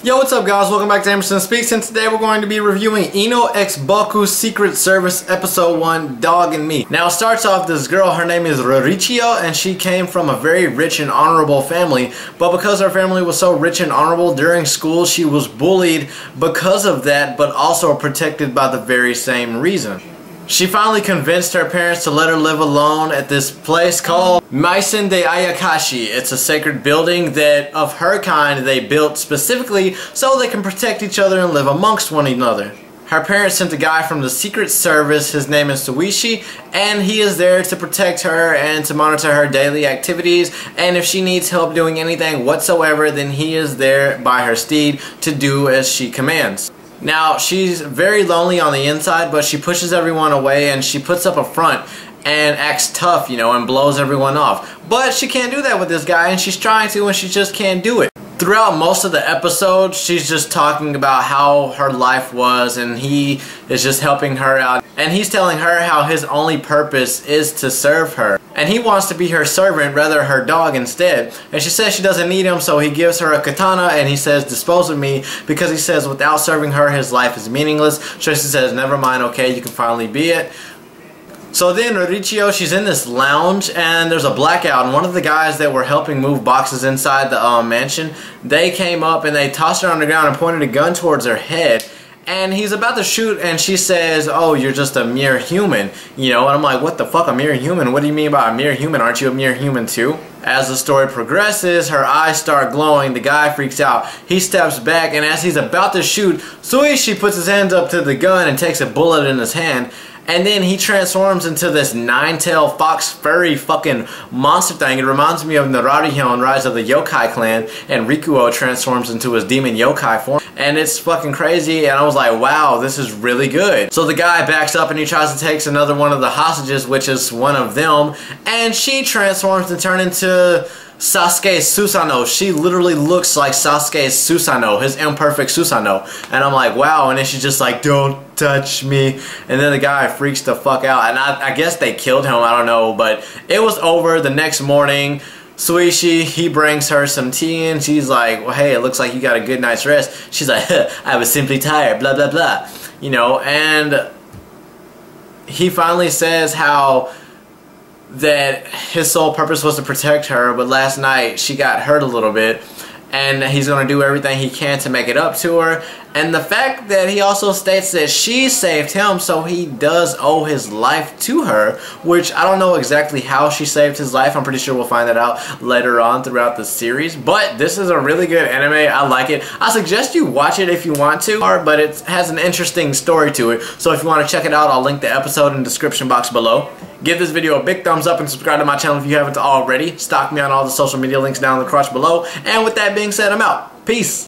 Yo, what's up guys? Welcome back to Emerson Speaks, and today we're going to be reviewing Ino x Boku Secret Service Episode 1, Dog and Me. Now it starts off, this girl, her name is Rorichio, and she came from a very rich and honorable family, but because her family was so rich and honorable, during school she was bullied because of that, but also protected by the very same reason. She finally convinced her parents to let her live alone at this place called Maisen de Ayakashi. It's a sacred building that of her kind they built specifically so they can protect each other and live amongst one another. Her parents sent a guy from the Secret Service, his name is Suishi, and he is there to protect her and to monitor her daily activities, and if she needs help doing anything whatsoever, then he is there by her steed to do as she commands. Now, she's very lonely on the inside, but she pushes everyone away and she puts up a front and acts tough, you know, and blows everyone off. But she can't do that with this guy, and she's trying to, and she just can't do it. Throughout most of the episode, she's just talking about how her life was, and he is just helping her out. And he's telling her how his only purpose is to serve her. And he wants to be her servant, rather her dog instead. And she says she doesn't need him, so he gives her a katana and he says, dispose of me, because he says without serving her, his life is meaningless. So she says, never mind, okay, you can finally be it. So then Rorichio, she's in this lounge and there's a blackout, and one of the guys that were helping move boxes inside the mansion, they came up and they tossed her on the ground and pointed a gun towards her head. And he's about to shoot and she says, oh, you're just a mere human, you know, and I'm like, what the fuck, a mere human? What do you mean by a mere human? Aren't you a mere human too? As the story progresses, her eyes start glowing, the guy freaks out, he steps back, and as he's about to shoot, Suishi puts his hands up to the gun and takes a bullet in his hand. And then he transforms into this nine-tailed fox furry fucking monster thing. It reminds me of Nararihyo in Rise of the Yokai Clan, and Rikuo transforms into his demon yokai form. And it's fucking crazy, and I was like, wow, this is really good. So the guy backs up and he tries to take another one of the hostages, which is one of them, and she transforms and turns into Sasuke Susanoo. She literally looks like Sasuke Susanoo, his imperfect Susanoo. And I'm like, wow, and then she's just like, don't touch me. And then the guy freaks the fuck out, and I guess they killed him, I don't know, but it was over. The next morning, Suishi, he brings her some tea and she's like, well, hey, it looks like you got a good night's rest. She's like, I was simply tired, blah, blah, blah. You know, and he finally says how that his sole purpose was to protect her, but last night she got hurt a little bit, and he's going to do everything he can to make it up to her. And the fact that he also states that she saved him, so he does owe his life to her, which I don't know exactly how she saved his life. I'm pretty sure we'll find that out later on throughout the series. But this is a really good anime. I like it. I suggest you watch it if you want to, but it has an interesting story to it. So if you want to check it out, I'll link the episode in the description box below. Give this video a big thumbs up and subscribe to my channel if you haven't already. Stalk me on all the social media links down in the crotch below. And with that being said, I'm out. Peace.